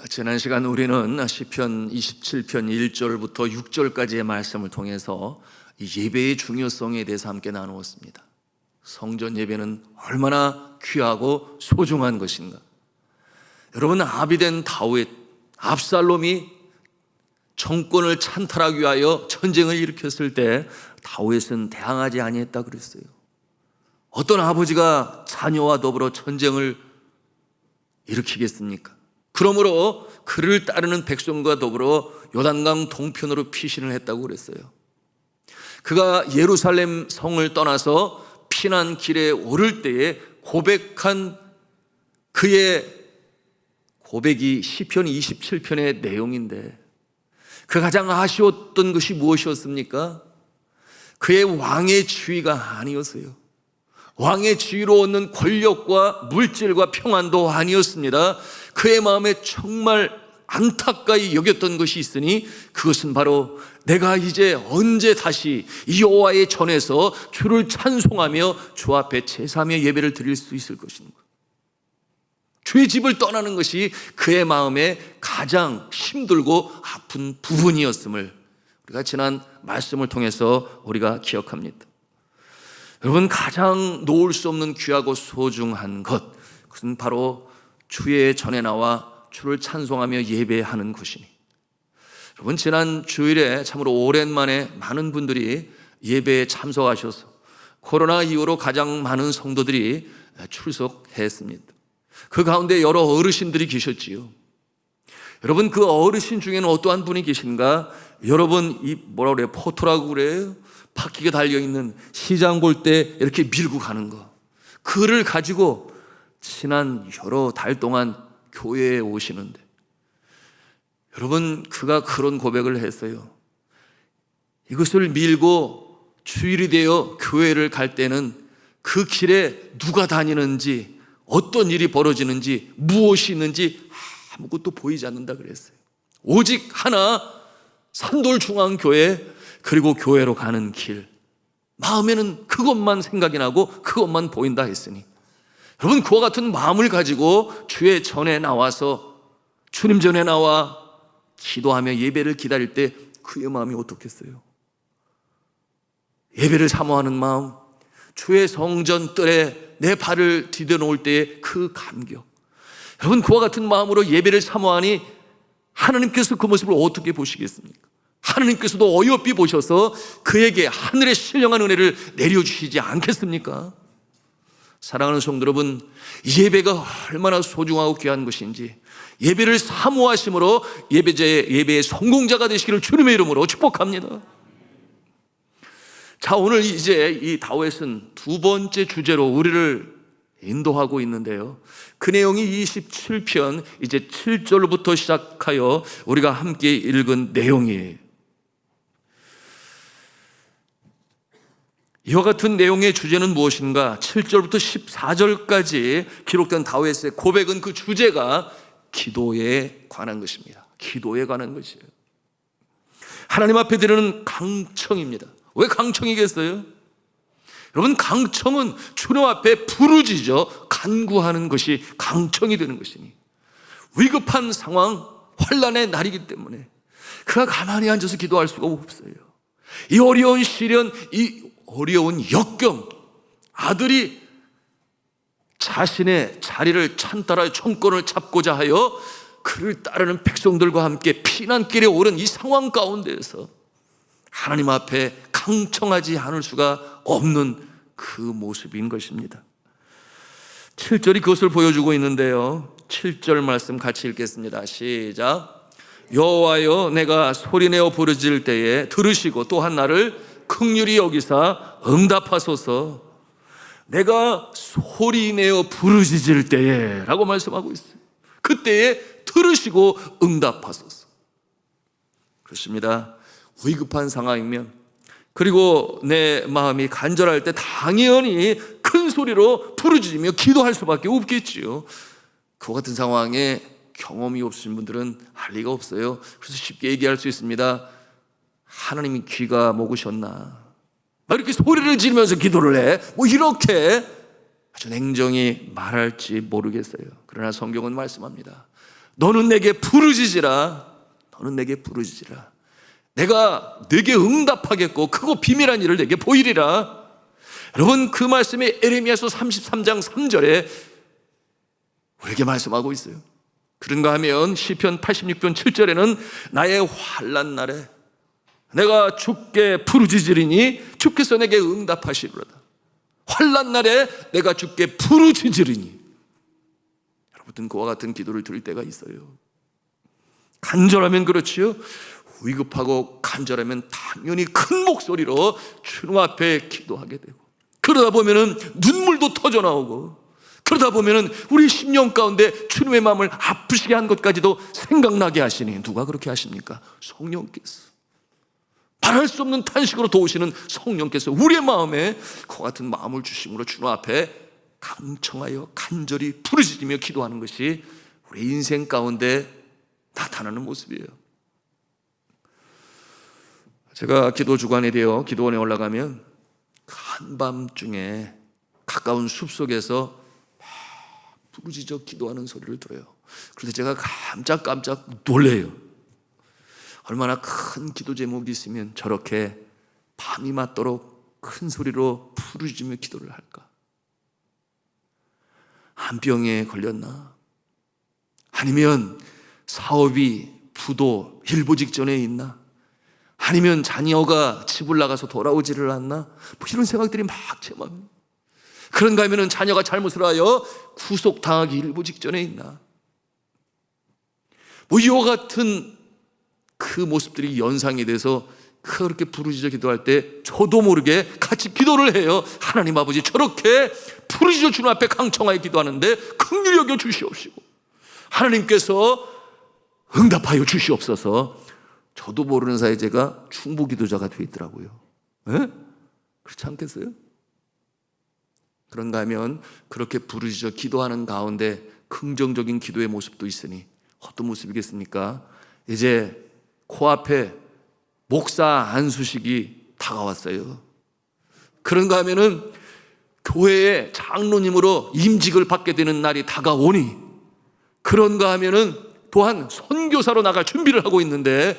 지난 시간 우리는 시편 27편 1절부터 6절까지의 말씀을 통해서 예배의 중요성에 대해서 함께 나누었습니다. 성전 예배는 얼마나 귀하고 소중한 것인가. 여러분, 아비된 다윗, 압살롬이 정권을 찬탈하기 위하여 전쟁을 일으켰을 때 다윗은 대항하지 아니했다 그랬어요. 어떤 아버지가 자녀와 더불어 전쟁을 일으키겠습니까? 그러므로 그를 따르는 백성과 더불어 요단강 동편으로 피신을 했다고 그랬어요. 그가 예루살렘 성을 떠나서 피난 길에 오를 때에 고백한 그의 고백이 시편 27편의 내용인데, 그 가장 아쉬웠던 것이 무엇이었습니까? 그의 왕의 지위가 아니었어요. 왕의 지위로 얻는 권력과 물질과 평안도 아니었습니다. 그의 마음에 정말 안타까이 여겼던 것이 있으니 그것은 바로 내가 이제 언제 다시 여호와의 전에서 주를 찬송하며 주 앞에 제사하며 예배를 드릴 수 있을 것인가. 주의 집을 떠나는 것이 그의 마음에 가장 힘들고 아픈 부분이었음을 우리가 지난 말씀을 통해서 우리가 기억합니다. 여러분, 가장 놓을 수 없는 귀하고 소중한 것, 그것은 바로 주의 전에 나와 주를 찬송하며 예배하는 것이니, 여러분, 지난 주일에 참으로 오랜만에 많은 분들이 예배에 참석하셔서 코로나 이후로 가장 많은 성도들이 출석했습니다. 그 가운데 여러 어르신들이 계셨지요. 여러분, 그 어르신 중에는 어떠한 분이 계신가? 여러분, 이 뭐라 그래요? 포토라고 그래요? 바퀴가 달려있는 시장 볼 때 이렇게 밀고 가는 거, 그를 가지고 지난 여러 달 동안 교회에 오시는데, 여러분, 그가 그런 고백을 했어요. 이것을 밀고 주일이 되어 교회를 갈 때는 그 길에 누가 다니는지, 어떤 일이 벌어지는지, 무엇이 있는지 아무것도 보이지 않는다 그랬어요. 오직 하나, 산돌중앙교회, 그리고 교회로 가는 길, 마음에는 그것만 생각이 나고 그것만 보인다 했으니, 여러분, 그와 같은 마음을 가지고 주의 전에 나와서 주님 전에 나와 기도하며 예배를 기다릴 때 그의 마음이 어떻겠어요? 예배를 사모하는 마음, 주의 성전 뜰에 내 발을 디뎌놓을 때의 그 감격, 여러분, 그와 같은 마음으로 예배를 사모하니 하나님께서 그 모습을 어떻게 보시겠습니까? 하나님께서도 어여삐 보셔서 그에게 하늘의 신령한 은혜를 내려주시지 않겠습니까? 사랑하는 성도 여러분, 예배가 얼마나 소중하고 귀한 것인지 예배를 사모하심으로 예배의 성공자가 되시기를 주님의 이름으로 축복합니다. 자, 오늘 이제 이 다윗은 두 번째 주제로 우리를 인도하고 있는데요, 그 내용이 27편 이제 7절부터 시작하여 우리가 함께 읽은 내용이에요. 이와 같은 내용의 주제는 무엇인가? 7절부터 14절까지 기록된 다윗의 고백은, 그 주제가 기도에 관한 것입니다. 기도에 관한 것이에요. 하나님 앞에 드리는 강청입니다. 왜 강청이겠어요? 여러분, 강청은 주님 앞에 부르짖어 간구하는 것이 강청이 되는 것이니, 위급한 상황, 환난의 날이기 때문에 그가 가만히 앉아서 기도할 수가 없어요. 이 어려운 시련, 이 어려운 역경, 아들이 자신의 자리를 찬탈하여 정권을 잡고자 하여 그를 따르는 백성들과 함께 피난길에 오른 이 상황 가운데에서 하나님 앞에 강청하지 않을 수가 없는 그 모습인 것입니다. 7절이 그것을 보여주고 있는데요, 7절 말씀 같이 읽겠습니다. 시작. 여호와여, 내가 소리내어 부르짖을 때에 들으시고 또한 나를 긍휼히 여기사 응답하소서. 내가 소리내어 부르짖을 때에 라고 말씀하고 있어요. 그때에 들으시고 응답하소서. 그렇습니다. 위급한 상황이면, 그리고 내 마음이 간절할 때 당연히 큰 소리로 부르짖으며 기도할 수밖에 없겠지요. 그와 같은 상황에 경험이 없으신 분들은 할 리가 없어요. 그래서 쉽게 얘기할 수 있습니다. 하나님이 귀가 먹으셨나? 막 이렇게 소리를 지르면서 기도를 해? 뭐 이렇게 아주 냉정히 말할지 모르겠어요. 그러나 성경은 말씀합니다. 너는 내게 부르짖으라. 너는 내게 부르짖으라. 내가 내게 응답하겠고 크고 비밀한 일을 내게 보이리라. 여러분, 그 말씀이 에레미야서 33장 3절에 우리에게 말씀하고 있어요. 그런가 하면 시편 86편 7절에는 나의 환난 날에 내가 주께 부르짖으리니 주께서 내게 응답하시리로다. 환난 날에 내가 주께 부르짖으리니. 여러분, 그와 같은 기도를 드릴 때가 있어요. 간절하면 그렇지요. 위급하고 간절하면 당연히 큰 목소리로 주님 앞에 기도하게 되고, 그러다 보면은 눈물도 터져 나오고, 그러다 보면은 우리 심령 가운데 주님의 마음을 아프시게 한 것까지도 생각나게 하시니, 누가 그렇게 하십니까? 성령께서. 말할 수 없는 탄식으로 도우시는 성령께서 우리의 마음에 그와 같은 마음을 주심으로 주님 앞에 강청하여 간절히 부르짖으며 기도하는 것이 우리 인생 가운데 나타나는 모습이에요. 제가 기도 주관이 되어 기도원에 올라가면 한밤중에 가까운 숲속에서 부르짖어 기도하는 소리를 들어요. 그런데 제가 깜짝 놀래요. 얼마나 큰 기도 제목이 있으면 저렇게 밤이 맞도록 큰 소리로 부르짖으며 기도를 할까? 암병에 걸렸나? 아니면 사업이 부도 일보 직전에 있나? 아니면 자녀가 집을 나가서 돌아오지를 않나? 뭐 이런 생각들이 막 제 마음에. 그런가 하면 자녀가 잘못을 하여 구속당하기 일보 직전에 있나? 뭐 이와 같은 그 모습들이 연상이 돼서 그렇게 부르짖어 기도할 때 저도 모르게 같이 기도를 해요. 하나님 아버지, 저렇게 부르짖어 주님 앞에 강청하여 기도하는데 긍휼히 여겨 주시옵시고 하나님께서 응답하여 주시옵소서. 저도 모르는 사이에 제가 중보기도자가 되어 있더라고요. 에? 그렇지 않겠어요? 그런가 하면 그렇게 부르짖어 기도하는 가운데 긍정적인 기도의 모습도 있으니 어떤 모습이겠습니까? 이제 코앞에 목사 안수식이 다가왔어요. 그런가 하면은 교회의 장로님으로 임직을 받게 되는 날이 다가오니, 그런가 하면은 또한 선교사로 나갈 준비를 하고 있는데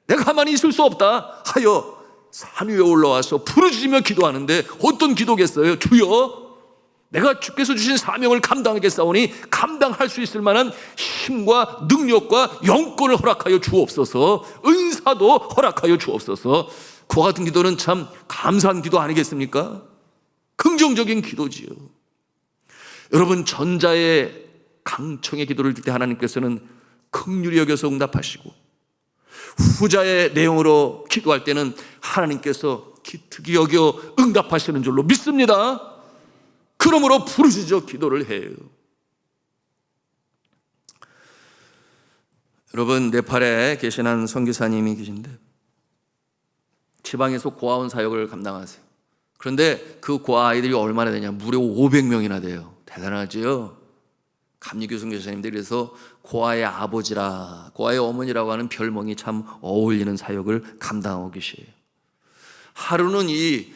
내가 가만히 있을 수 없다 하여 산 위에 올라와서 부르짖으며 기도하는데 어떤 기도겠어요? 주여, 내가 주께서 주신 사명을 감당하겠사오니 감당할 수 있을 만한 힘과 능력과 영권을 허락하여 주옵소서, 은사도 허락하여 주옵소서. 그와 같은 기도는 참 감사한 기도 아니겠습니까? 긍정적인 기도지요. 여러분, 전자의 강청의 기도를 드릴 때 하나님께서는 긍휼히 여겨서 응답하시고, 후자의 내용으로 기도할 때는 하나님께서 기특히 여겨 응답하시는 줄로 믿습니다. 그러므로 부르짖어 기도를 해요. 여러분, 네팔에 계신 한 선교사님이 계신데 지방에서 고아원 사역을 감당하세요. 그런데 그 고아 아이들이 얼마나 되냐? 무려 500명이나 돼요. 대단하지요? 감리교 선교사님들이 그래서 고아의 아버지라, 고아의 어머니라고 하는 별명이 참 어울리는 사역을 감당하고 계세요. 하루는 이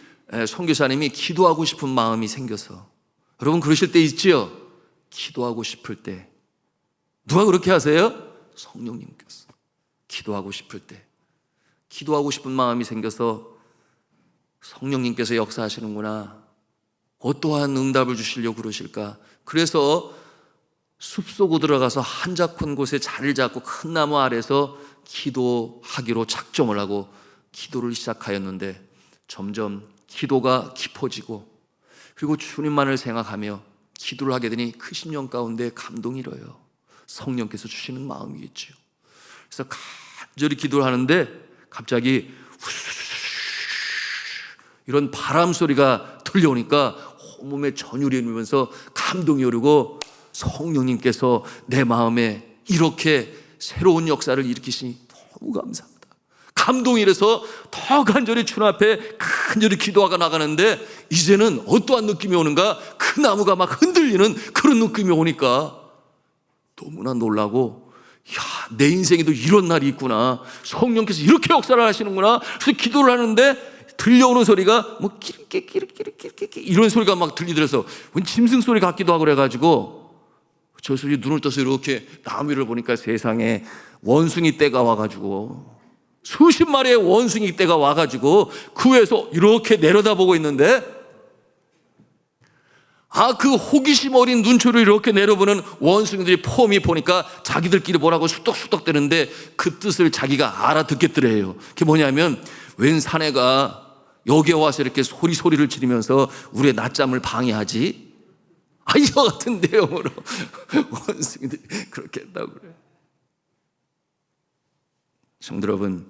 선교사님이 기도하고 싶은 마음이 생겨서, 여러분 그러실 때 있지요? 기도하고 싶을 때. 누가 그렇게 하세요? 성령님께서. 기도하고 싶을 때, 기도하고 싶은 마음이 생겨서 성령님께서 역사하시는구나, 어떠한 응답을 주시려고 그러실까. 그래서 숲속으로 들어가서 한적한 곳에 자리를 잡고 큰 나무 아래서 기도하기로 작정을 하고 기도를 시작하였는데 점점 기도가 깊어지고, 그리고 주님만을 생각하며 기도를 하게 되니 그 심령 가운데 감동이 일어요. 성령께서 주시는 마음이겠죠. 그래서 간절히 기도를 하는데 갑자기 이런 바람 소리가 들려오니까 온몸에 전율이 일면서 감동이 오르고, 성령님께서 내 마음에 이렇게 새로운 역사를 일으키시니 너무 감사합니다. 감동이 이래서 더 간절히 주님 앞에 간절히 기도하가 나가는데 이제는 어떠한 느낌이 오는가? 그 나무가 막 흔들리는 그런 느낌이 오니까 너무나 놀라고, 야, 내 인생에도 이런 날이 있구나, 성령께서 이렇게 역사를 하시는구나. 그래서 기도를 하는데 들려오는 소리가 뭐 끼리끼리끼리끼리 이런 소리가 막 들리더라서 짐승 소리 같기도 하고 그래가지고 저 소리 눈을 떠서 이렇게 나무 위를 보니까 세상에 원숭이 떼가 와가지고 수십 마리의 원숭이 떼가 와가지고 그 위에서 이렇게 내려다보고 있는데 그 호기심 어린 눈초리를 이렇게 내려보는 원숭이들이 폼이 보니까 자기들끼리 뭐라고 수덕수덕 대는데 그 뜻을 자기가 알아듣겠더래요. 그게 뭐냐면 웬 사내가 여기에 와서 이렇게 소리를 지르면서 우리의 낮잠을 방해하지? 이와 같은 내용으로 원숭이들이 그렇게 했다고 그래요. 성도 여러분,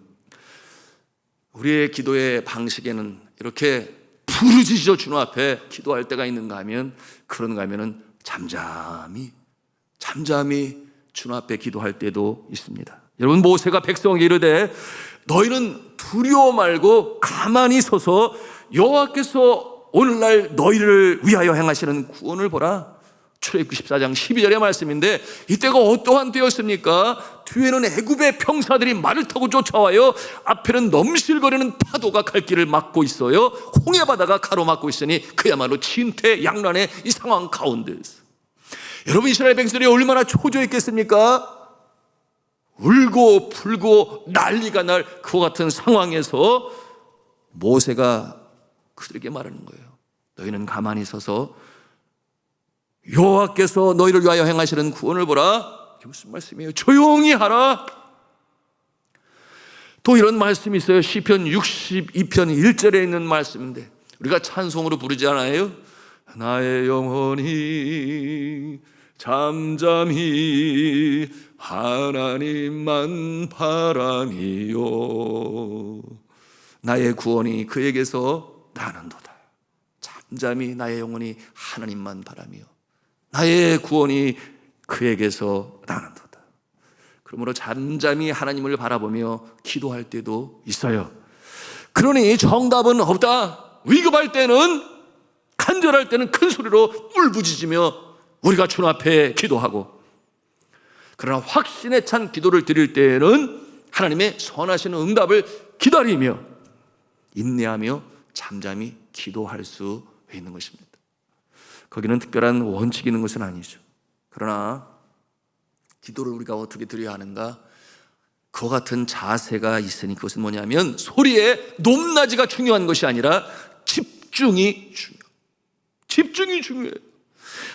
우리의 기도의 방식에는 이렇게 부르짖어 주님 앞에 기도할 때가 있는가 하면 그런가 하면은 잠잠히 주님 앞에 기도할 때도 있습니다. 여러분, 모세가 백성에게 이르되 너희는 두려워 말고 가만히 서서 여호와께서 오늘날 너희를 위하여 행하시는 구원을 보라. 출애굽기 14장 12절의 말씀인데 이때가 어떠한 때였습니까? 뒤에는 애굽의 병사들이 말을 타고 쫓아와요. 앞에는 넘실거리는 파도가 갈 길을 막고 있어요. 홍해 바다가 가로막고 있으니 그야말로 진퇴양난의 이 상황 가운데서 여러분, 이스라엘 백성들이 얼마나 초조했겠습니까? 울고 불고 난리가 날 그와 같은 상황에서 모세가 그들에게 말하는 거예요. 너희는 가만히 서서 여호와께서 너희를 위하여 행하시는 구원을 보라. 이게 무슨 말씀이에요? 조용히 하라. 또 이런 말씀이 있어요. 시편 62편 1절에 있는 말씀인데 우리가 찬송으로 부르지 않아요? 나의 영혼이 잠잠히 하나님만 바라미요. 나의 구원이 그에게서 나는도다. 잠잠히 나의 영혼이 하나님만 바라미요. 나의 구원이 그에게서 나는도다. 그러므로 잠잠히 하나님을 바라보며 기도할 때도 있어요. 그러니 정답은 없다. 위급할 때는, 간절할 때는 큰 소리로 울부짖으며 우리가 주님 앞에 기도하고, 그러나 확신에 찬 기도를 드릴 때에는 하나님의 선하신 응답을 기다리며 인내하며 잠잠히 기도할 수 있는 것입니다. 거기는 특별한 원칙이 있는 것은 아니죠. 그러나 기도를 우리가 어떻게 드려야 하는가? 그와 같은 자세가 있으니 그것은 뭐냐면 소리의 높낮이가 중요한 것이 아니라 집중이 중요해요.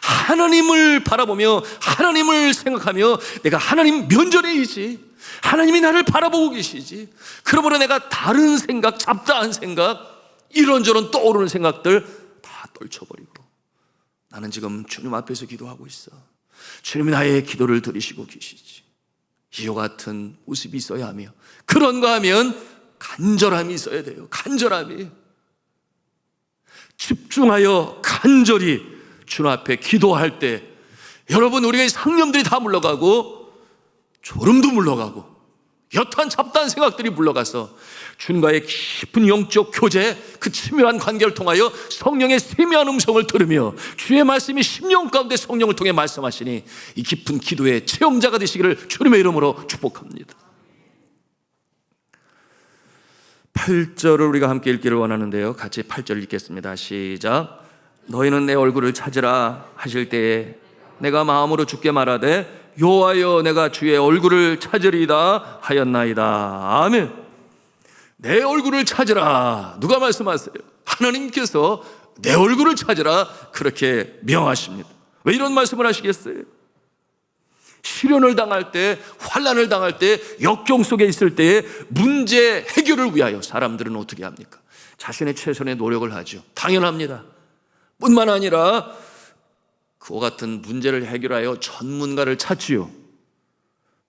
하나님을 바라보며 하나님을 생각하며 내가 하나님 면전에이지, 하나님이 나를 바라보고 계시지, 그러므로 내가 다른 생각, 잡다한 생각, 이런저런 떠오르는 생각들 다 떨쳐버리고 나는 지금 주님 앞에서 기도하고 있어. 주님이 나의 기도를 들으시고 계시지. 이와 같은 모습이 있어야 하며, 그런가 하면 간절함이 있어야 돼요. 간절함이. 집중하여 간절히 주님 앞에 기도할 때 여러분, 우리의 상념들이 다 물러가고 졸음도 물러가고 여탄 잡다한 생각들이 물러가서 주님과의 깊은 영적 교제, 그 친밀한 관계를 통하여 성령의 세미한 음성을 들으며 주의 말씀이 심령 가운데 성령을 통해 말씀하시니 이 깊은 기도의 체험자가 되시기를 주님의 이름으로 축복합니다. 8절을 우리가 함께 읽기를 원하는데요, 같이 8절 읽겠습니다. 시작. 너희는 내 얼굴을 찾으라 하실 때에 내가 마음으로 주께 말하되 여호와여 내가 주의 얼굴을 찾으리이다 하였나이다. 아멘. 내 얼굴을 찾으라. 누가 말씀하세요? 하나님께서 내 얼굴을 찾으라 그렇게 명하십니다. 왜 이런 말씀을 하시겠어요? 시련을 당할 때, 환난을 당할 때, 역경 속에 있을 때에 문제 해결을 위하여 사람들은 어떻게 합니까? 자신의 최선의 노력을 하죠. 당연합니다. 뿐만 아니라 그와 같은 문제를 해결하여 전문가를 찾지요.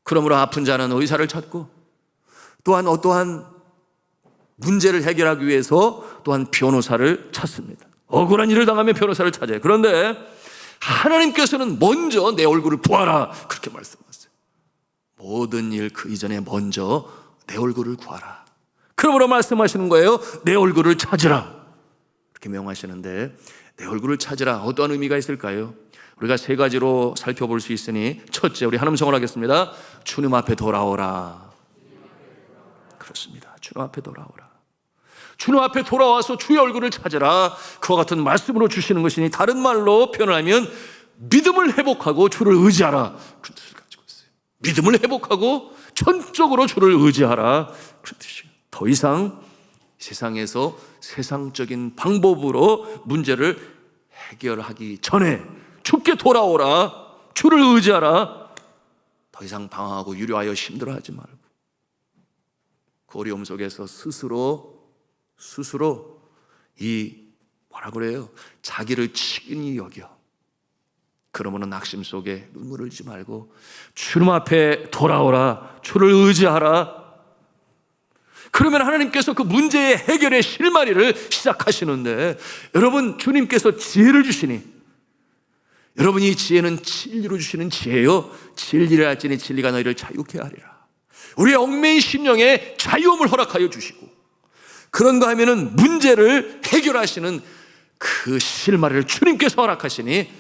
그러므로 아픈 자는 의사를 찾고, 또한 어떠한 문제를 해결하기 위해서 또한 변호사를 찾습니다. 억울한 일을 당하면 변호사를 찾아요. 그런데 하나님께서는 먼저 내 얼굴을 보아라 그렇게 말씀하세요. 모든 일 그 이전에 먼저 내 얼굴을 구하라. 그러므로 말씀하시는 거예요. 내 얼굴을 찾으라 그렇게 명하시는데, 내 얼굴을 찾으라 어떠한 의미가 있을까요? 우리가 세 가지로 살펴볼 수 있으니, 첫째, 우리 한음성을 하겠습니다. 주님 앞에 돌아오라. 그렇습니다. 주님 앞에 돌아오라. 주님 앞에 돌아와서 주의 얼굴을 찾으라. 그와 같은 말씀으로 주시는 것이니 다른 말로 표현을 하면 믿음을 회복하고 주를 의지하라, 그런 뜻을 가지고 있어요. 믿음을 회복하고 전적으로 주를 의지하라, 그런 뜻이에요. 더 이상 세상에서 세상적인 방법으로 문제를 해결하기 전에 주께 돌아오라, 주를 의지하라. 더 이상 방황하고 유료하여 힘들어하지 말고 그 어려움 속에서 스스로 이 뭐라 그래요? 자기를 치근히 여겨. 그러므로 낙심 속에 눈물을 흘리지 말고 주님 앞에 돌아오라, 주를 의지하라. 그러면 하나님께서 그 문제의 해결의 실마리를 시작하시는데, 여러분, 주님께서 지혜를 주시니, 여러분, 이 지혜는 진리로 주시는 지혜요, 진리를 알지니 진리가 너희를 자유케 하리라. 우리의 얽매인 심령에 자유함을 허락하여 주시고, 그런가 하면은 문제를 해결하시는 그 실마리를 주님께서 허락하시니,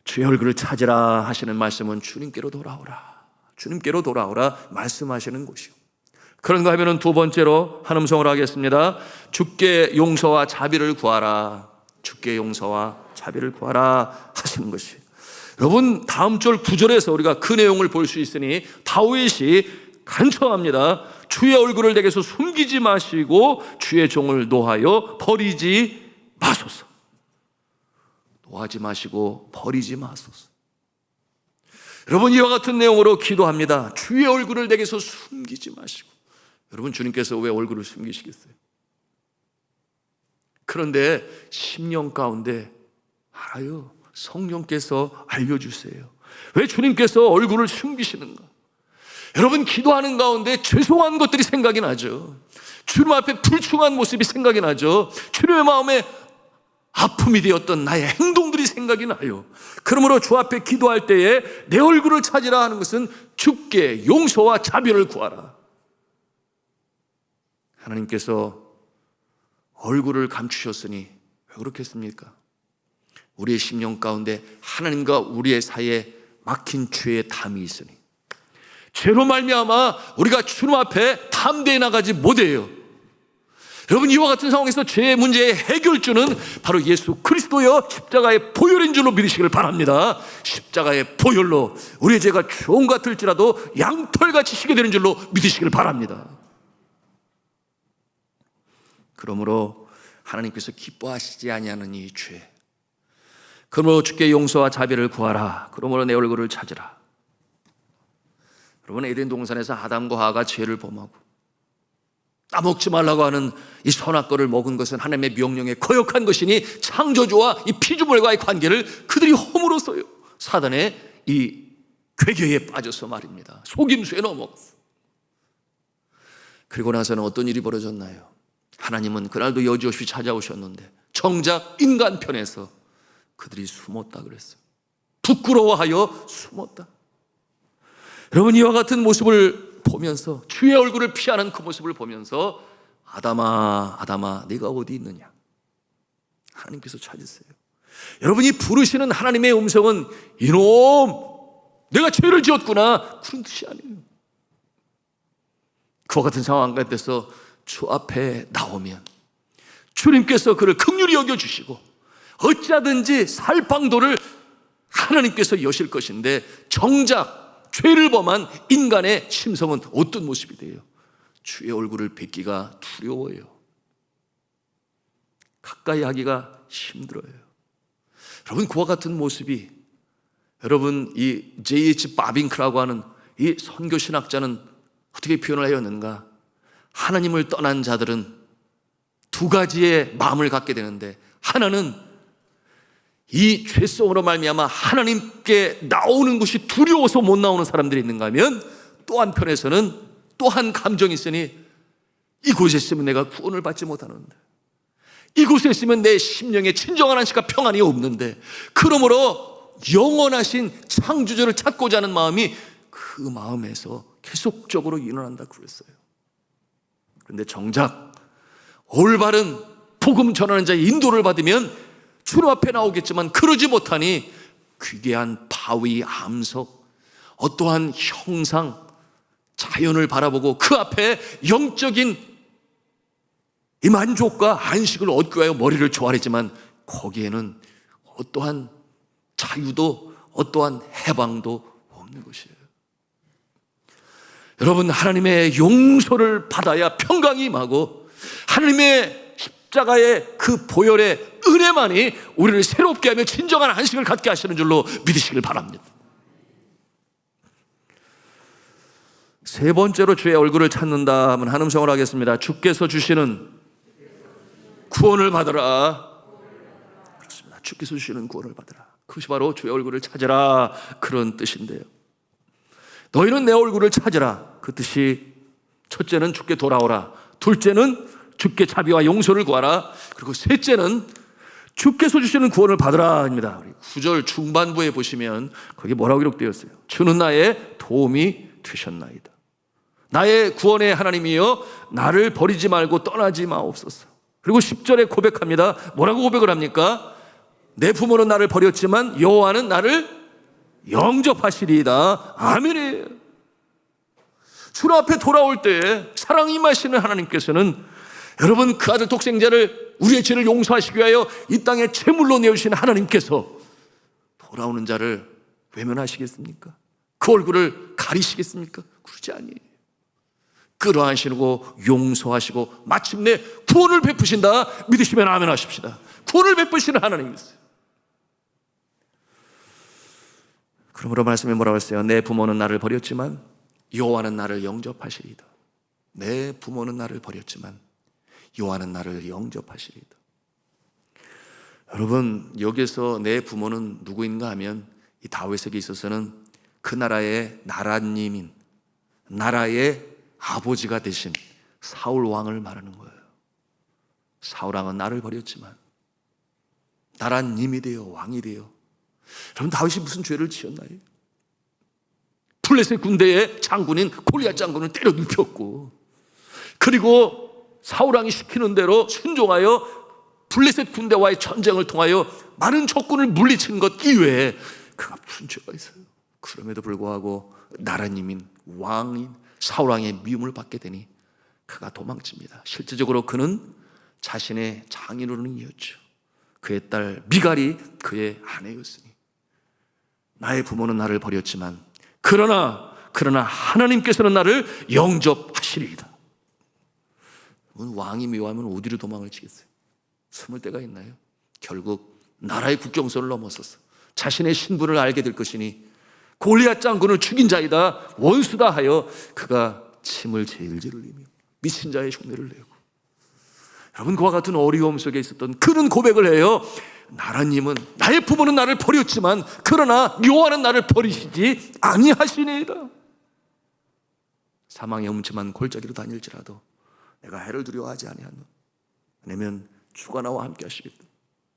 주의 얼굴을 찾으라 하시는 말씀은 주님께로 돌아오라, 주님께로 돌아오라 말씀하시는 곳이요. 그런가 하면은 두 번째로 한 음성으로 하겠습니다. 주께 용서와 자비를 구하라, 주께 용서와 자비를 구하라 하시는 것이. 여러분, 다음 절 9절에서 우리가 그 내용을 볼 수 있으니 다윗이 간청합니다. 주의 얼굴을 내게서 숨기지 마시고 주의 종을 노하여 버리지 마소서. 노하지 마시고 버리지 마소서. 여러분, 이와 같은 내용으로 기도합니다. 주의 얼굴을 내게서 숨기지 마시고. 여러분, 주님께서 왜 얼굴을 숨기시겠어요? 그런데 심령 가운데 알아요. 성령께서 알려주세요. 왜 주님께서 얼굴을 숨기시는가? 여러분, 기도하는 가운데 죄송한 것들이 생각이 나죠. 주님 앞에 불충한 모습이 생각이 나죠. 주님의 마음에 아픔이 되었던 나의 행동들이 생각이 나요. 그러므로 주 앞에 기도할 때에 내 얼굴을 찾으라 하는 것은 주께 용서와 자비를 구하라. 하나님께서 얼굴을 감추셨으니 왜 그렇겠습니까? 우리의 심령 가운데 하나님과 우리의 사이에 막힌 죄의 담이 있으니, 죄로 말미암아 우리가 주님 앞에 담대히 나가지 못해요. 여러분, 이와 같은 상황에서 죄의 문제의 해결주는 바로 예수 그리스도여 십자가의 보혈인 줄로 믿으시길 바랍니다. 십자가의 보혈로 우리의 죄가 종 같을지라도 양털같이 희게 되는 줄로 믿으시길 바랍니다. 그러므로 하나님께서 기뻐하시지 아니하는 이 죄, 그러므로 주께 용서와 자비를 구하라. 그러므로 내 얼굴을 찾으라. 여러분, 에덴 동산에서 아담과 하와가 죄를 범하고 따먹지 말라고 하는 이 선악과를 먹은 것은 하나님의 명령에 거역한 것이니 창조주와 이 피조물과의 관계를 그들이 허물어서요, 사단의 이 괴계에 빠져서 말입니다. 속임수에 넘어갔어. 그리고 나서는 어떤 일이 벌어졌나요? 하나님은 그날도 여지없이 찾아오셨는데 정작 인간 편에서 그들이 숨었다 그랬어요. 부끄러워하여 숨었다. 여러분, 이와 같은 모습을 보면서, 주의 얼굴을 피하는 그 모습을 보면서 아담아, 아담아, 네가 어디 있느냐? 하나님께서 찾으세요. 여러분이 부르시는 하나님의 음성은 이놈, 내가 죄를 지었구나, 그런 뜻이 아니에요. 그와 같은 상황 가운데서 주 앞에 나오면 주님께서 그를 긍휼히 여겨주시고 어찌하든지 살 방도를 하나님께서 여실 것인데, 정작 죄를 범한 인간의 심성은 어떤 모습이 돼요? 주의 얼굴을 뵙기가 두려워요. 가까이 하기가 힘들어요. 여러분, 그와 같은 모습이, 여러분, 이 J.H. 바빙크라고 하는 이 선교신학자는 어떻게 표현을 하였는가? 하나님을 떠난 자들은 두 가지의 마음을 갖게 되는데, 하나는 이 죄성으로 말미암아 하나님께 나오는 것이 두려워서 못 나오는 사람들이 있는가 하면, 또 한편에서는 또 한 감정이 있으니 이곳에 있으면 내가 구원을 받지 못하는데, 이곳에 있으면 내 심령에 진정한 안식과 평안이 없는데, 그러므로 영원하신 창조주를 찾고자 하는 마음이 그 마음에서 계속적으로 일어난다 그랬어요. 그런데 정작 올바른 복음 전하는 자의 인도를 받으면 주님 앞에 나오겠지만, 그러지 못하니 귀괴한 바위, 암석, 어떠한 형상, 자연을 바라보고 그 앞에 영적인 이 만족과 안식을 얻기 위하여 머리를 조아리지만 거기에는 어떠한 자유도 어떠한 해방도 없는 것이에요. 여러분, 하나님의 용서를 받아야 평강이 임하고 하나님의 십자가의 그 보혈의 은혜만이 우리를 새롭게 하며 진정한 안식을 갖게 하시는 줄로 믿으시길 바랍니다. 세 번째로 주의 얼굴을 찾는다 하면 한음성을 하겠습니다. 주께서 주시는 구원을 받으라. 그렇습니다. 주께서 주시는 구원을 받으라. 그것이 바로 주의 얼굴을 찾으라, 그런 뜻인데요. 너희는 내 얼굴을 찾으라. 그 뜻이 첫째는 주께 돌아오라, 둘째는 주께 자비와 용서를 구하라, 그리고 셋째는 주께서 주시는 구원을 받으라 입니다. 9절 중반부에 보시면 거기 뭐라고 기록되어 있어요? 주는 나의 도움이 되셨나이다. 나의 구원의 하나님이여, 나를 버리지 말고 떠나지 마옵소서. 그리고 10절에 고백합니다. 뭐라고 고백을 합니까? 내 부모는 나를 버렸지만 여호와는 나를 영접하시리이다. 아멘이에요. 주 앞에 돌아올 때 사랑이 임하시는 하나님께서는 여러분, 그 아들 독생자를 우리의 죄를 용서하시기 위하여 이 땅에 제물로 내어주신 하나님께서 돌아오는 자를 외면하시겠습니까? 그 얼굴을 가리시겠습니까? 그러지 아니에요. 끌어안시고 용서하시고 마침내 구원을 베푸신다. 믿으시면 아멘 하십시다. 구원을 베푸시는 하나님이세요. 그러므로 말씀에 뭐라고 했어요? 내 부모는 나를 버렸지만 여호와는 나를 영접하시리이다. 내 부모는 나를 버렸지만 여호와는 나를 영접하시리이다. 여러분, 여기서 내 부모는 누구인가 하면 이 다윗에게 있어서는 그 나라의 나라님인, 나라의 아버지가 되신 사울 왕을 말하는 거예요. 사울 왕은 나를 버렸지만 나라님이 되어 왕이 되어. 여러분, 다윗이 무슨 죄를 지었나요? 블레셋 군대의 장군인 골리앗 장군을 때려 눕혔고, 그리고 사울 왕이 시키는 대로 순종하여 블레셋 군대와의 전쟁을 통하여 많은 적군을 물리친 것 이외에 그가 무슨 죄가 있어요? 그럼에도 불구하고 나라님인 왕인 사울 왕의 미움을 받게 되니 그가 도망칩니다. 실제적으로 그는 자신의 장인어른이었죠. 그의 딸 미갈이 그의 아내였으니 나의 부모는 나를 버렸지만 그러나 하나님께서는 나를 영접하시리이다. 왕이 미워하면 어디로 도망을 치겠어요? 숨을 데가 있나요? 결국 나라의 국경선을 넘어서서 자신의 신분을 알게 될 것이니 골리앗 장군을 죽인 자이다, 원수다 하여 그가 침을 질질 흘리며 미친 자의 흉내를 내고, 여러분, 그와 같은 어려움 속에 있었던 그는 고백을 해요. 나라님은, 나의 부모는 나를 버렸지만 그러나 여호와는 나를 버리시지 아니하시니이다. 사망의 음침한 골짜기로 다닐지라도 내가 해를 두려워하지 아니하노. 왜냐면 주가 나와 함께 하시겠다.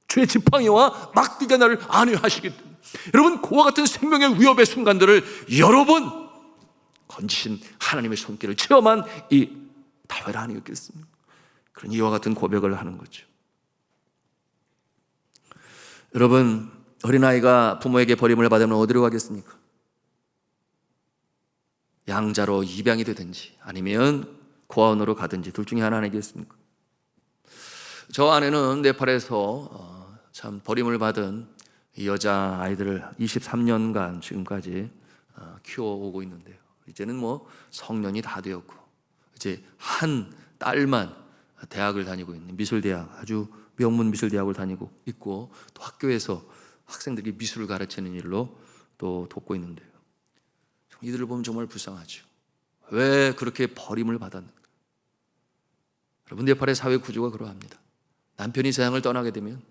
주의 지팡이와 막대기가 나를 안위하시겠다. 여러분, 그와 같은 생명의 위협의 순간들을 여러 번 건지신 하나님의 손길을 체험한 이 다윗 아니었겠습니까? 그런 이와 같은 고백을 하는 거죠. 여러분, 어린아이가 부모에게 버림을 받으면 어디로 가겠습니까? 양자로 입양이 되든지 아니면 고아원으로 가든지 둘 중에 하나 아니겠습니까? 저 아내는 네팔에서 참 버림을 받은 이 여자 아이들을 23년간 지금까지 키워오고 있는데요. 이제는 뭐 성년이 다 되었고 이제 한 딸만 대학을 다니고 있는 미술대학, 아주 명문 미술대학을 다니고 있고, 또 학교에서 학생들이 미술을 가르치는 일로 또 돕고 있는데요. 이들을 보면 정말 불쌍하죠. 왜 그렇게 버림을 받았는가? 여러분, 네팔의 사회 구조가 그러합니다. 남편이 세상을 떠나게 되면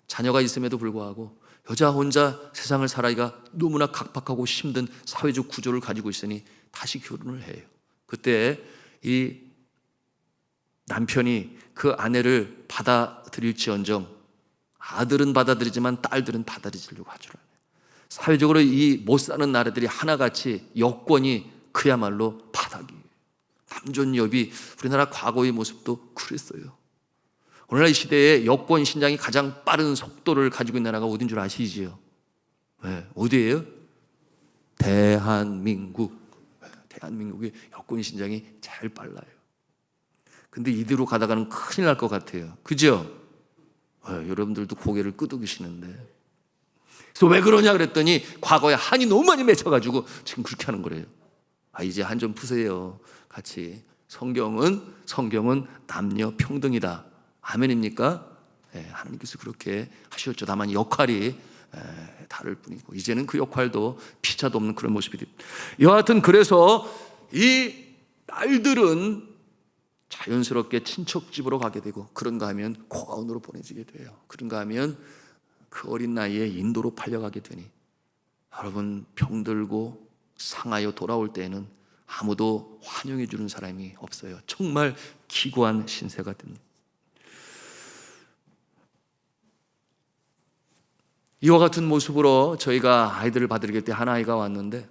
자녀가 있음에도 불구하고 여자 혼자 세상을 살아가기가 너무나 각박하고 힘든 사회적 구조를 가지고 있으니 다시 결혼을 해요. 그때 이 남편이 그 아내를 받아들일지언정 아들은 받아들이지만 딸들은 받아들이려고 하죠. 사회적으로 이 못 사는 나라들이 하나같이 여건이 그야말로 바닥이에요. 남존여비, 우리나라 과거의 모습도 그랬어요. 오늘날 이 시대에 여권 신장이 가장 빠른 속도를 가지고 있는 나라가 어딘 줄 아시지요? 네, 어디예요? 대한민국. 대한민국의 여권 신장이 제일 빨라요. 근데 이대로 가다가는 큰일 날 것 같아요. 그죠? 여러분들도 고개를 끄덕이시는데. 그래서 왜 그러냐 그랬더니 과거에 한이 너무 많이 맺혀가지고 지금 그렇게 하는 거래요. 이제 한 좀 푸세요. 같이. 성경은 남녀 평등이다. 아멘입니까? 하나님께서 그렇게 하셨죠. 다만 역할이 다를 뿐이고 이제는 그 역할도 피차도 없는 그런 모습이 됩니다. 여하튼 그래서 이 딸들은 자연스럽게 친척집으로 가게 되고 그런가 하면 고아원으로 보내지게 돼요. 그런가 하면 그 어린 나이에 인도로 팔려가게 되니 여러분 병들고 상하여 돌아올 때에는 아무도 환영해 주는 사람이 없어요. 정말 기구한 신세가 됩니다. 이와 같은 모습으로 저희가 아이들을 받으려고 때 한 아이가 왔는데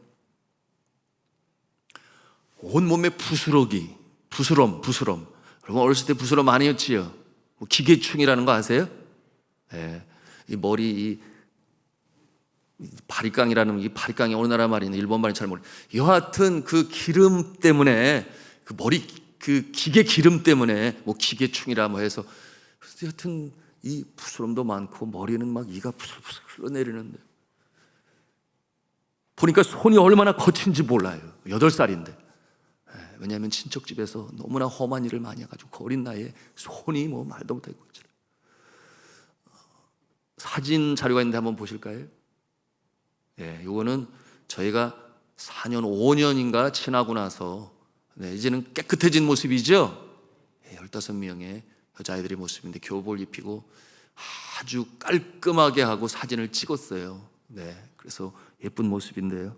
온몸에 부스럼. 여러분 어렸을 때 부스럼 많이 했지요. 기계충이라는 거 아세요? 이 머리 바리깡이라는 이 바리깡이 어느 나라 말이냐 일본 말인지 잘 모르겠어요. 여하튼 그 기름 때문에 그 머리 그 기계 기름 때문에 뭐 기계충이라 뭐 해서 여하튼 이 부스럼도 많고 머리는 막 이가 부슬부슬 흘러내리는데 보니까 손이 얼마나 거친지 몰라요. 8살인데. 왜냐하면 친척집에서 너무나 험한 일을 많이 해가지고 그 어린 나이에 손이 뭐 말도 못하고 있죠. 사진 자료가 있는데 한번 보실까요? 이거는 저희가 4년, 5년인가 지나고 나서 이제는 깨끗해진 모습이죠. 15명의 여자아이들의 모습인데 교복을 입히고 아주 깔끔하게 하고 사진을 찍었어요. 그래서 예쁜 모습인데요.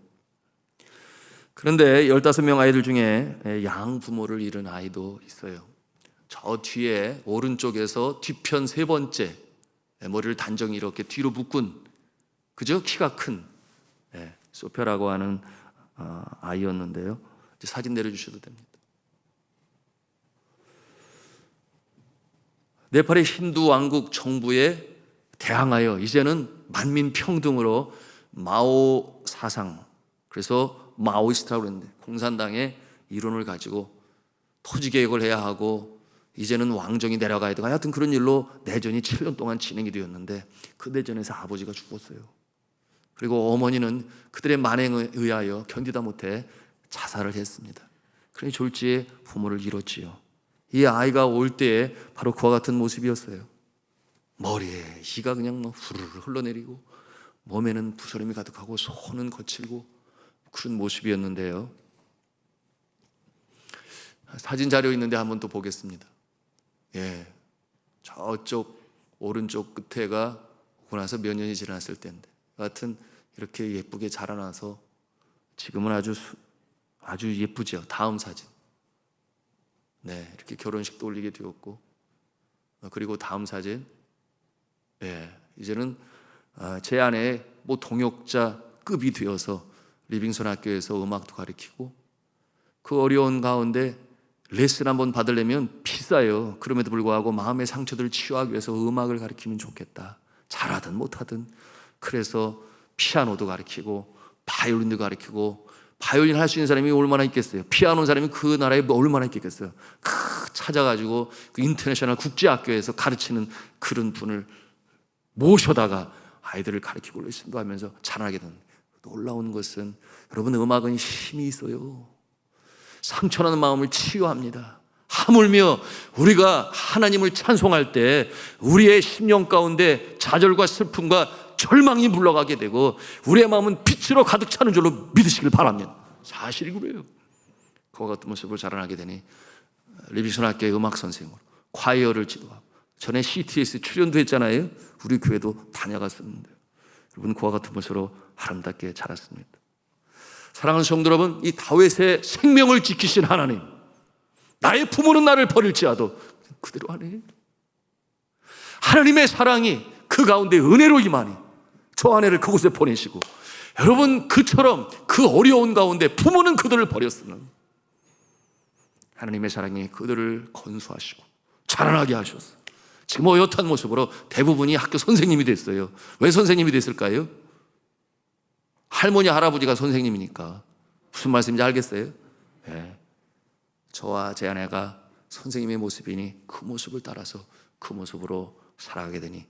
그런데 15명 아이들 중에 양부모를 잃은 아이도 있어요. 저 뒤에 오른쪽에서 뒤편 3번째 머리를 단정히 이렇게 뒤로 묶은 그죠? 키가 큰 소피아라고 하는 아이였는데요. 이제 사진 내려주셔도 됩니다. 네팔의 힌두 왕국 정부에 대항하여 이제는 만민 평등으로 마오 사상, 그래서 마오이스트라고 그랬는데 공산당의 이론을 가지고 토지 개혁을 해야 하고 이제는 왕정이 내려가야 되고 하여튼 그런 일로 내전이 7년 동안 진행이 되었는데 그 내전에서 아버지가 죽었어요. 그리고 어머니는 그들의 만행에 의하여 견디다 못해 자살을 했습니다. 그러니 졸지에 부모를 잃었지요. 이 아이가 올 때에 바로 그와 같은 모습이었어요. 머리에 이가 그냥 막 후루루 흘러내리고 몸에는 부스럼이 가득하고 손은 거칠고 그런 모습이었는데요. 사진 자료 있는데 한번 또 보겠습니다. 저쪽 오른쪽 끝에가 오고 나서 몇 년이 지났을 때인데 하여튼 이렇게 예쁘게 자라나서 지금은 아주 예쁘죠. 다음 사진. 이렇게 결혼식도 올리게 되었고 그리고 다음 사진. 이제는 제 아내 뭐 동역자급이 되어서 리빙선 학교에서 음악도 가르치고 그 어려운 가운데 레슨 한번 받으려면 비싸요. 그럼에도 불구하고 마음의 상처들을 치유하기 위해서 음악을 가르치면 좋겠다. 잘하든 못하든. 그래서 피아노도 가르치고 바이올린도 가르치고 바이올린 할 수 있는 사람이 얼마나 있겠어요. 피아노 사람이 그 나라에 얼마나 있겠어요. 찾아가지고 그 인터내셔널 국제학교에서 가르치는 그런 분을 모셔다가 아이들을 가르치고 레슨도 하면서 자라나게 된 놀라운 것은 여러분 음악은 힘이 있어요. 상처나는 마음을 치유합니다. 하물며 우리가 하나님을 찬송할 때 우리의 심령 가운데 좌절과 슬픔과 절망이 물러가게 되고 우리의 마음은 빛으로 가득 차는 줄로 믿으시길 바랍니다. 사실이 그래요. 그와 같은 모습을 자라나게 되니 리빙선 학교의 음악 선생으로 콰이어를 지도하고 전에 CTS 출연도 했잖아요. 우리 교회도 다녀갔었는데 여러분 그와 같은 모습으로 아름답게 자랐습니다. 사랑하는 성도 여러분, 이 다윗의 생명을 지키신 하나님, 나의 부모는 나를 버릴지라도 그대로 하네. 하나님의 사랑이 그 가운데 은혜로 임하니 저 아내를 그곳에 보내시고 여러분 그처럼 그 어려운 가운데 부모는 그들을 버렸으면 하나님의 사랑이 그들을 건수하시고 자라나게 하셨어요. 지금 어엿한 모습으로 대부분이 학교 선생님이 됐어요. 왜 선생님이 됐을까요? 할머니 할아버지가 선생님이니까. 무슨 말씀인지 알겠어요? 저와 제 아내가 선생님의 모습이니 그 모습을 따라서 그 모습으로 살아가게 되니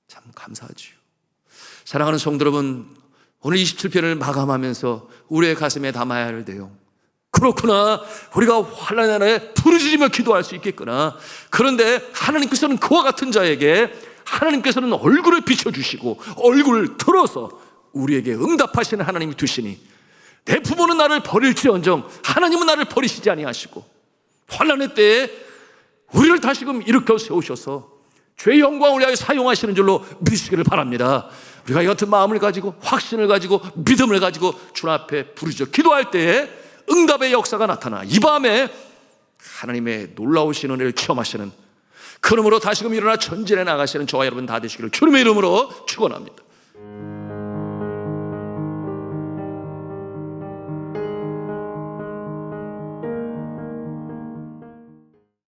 참 감사하지요. 사랑하는 성도 여러분, 오늘 27편을 마감하면서 우리의 가슴에 담아야 할 내용, 그렇구나, 우리가 환난의 날에 부르짖으며 기도할 수 있겠구나. 그런데 하나님께서는 그와 같은 자에게 하나님께서는 얼굴을 비춰주시고 얼굴을 들어서 우리에게 응답하시는 하나님이 되시니, 내 부모는 나를 버릴지언정 하나님은 나를 버리시지 아니하시고 환난의 때에 우리를 다시금 일으켜 세우셔서 죄의 영광을 위하여 사용하시는 줄로 믿으시기를 바랍니다. 우리가 이 같은 마음을 가지고 확신을 가지고 믿음을 가지고 주님 앞에 부르짖어 기도할 때에 응답의 역사가 나타나 이 밤에 하나님의 놀라우신 은혜를 체험하시는, 그러므로 다시금 일어나 전진해 나가시는 저와 여러분 다 되시기를 주님의 이름으로 축원합니다.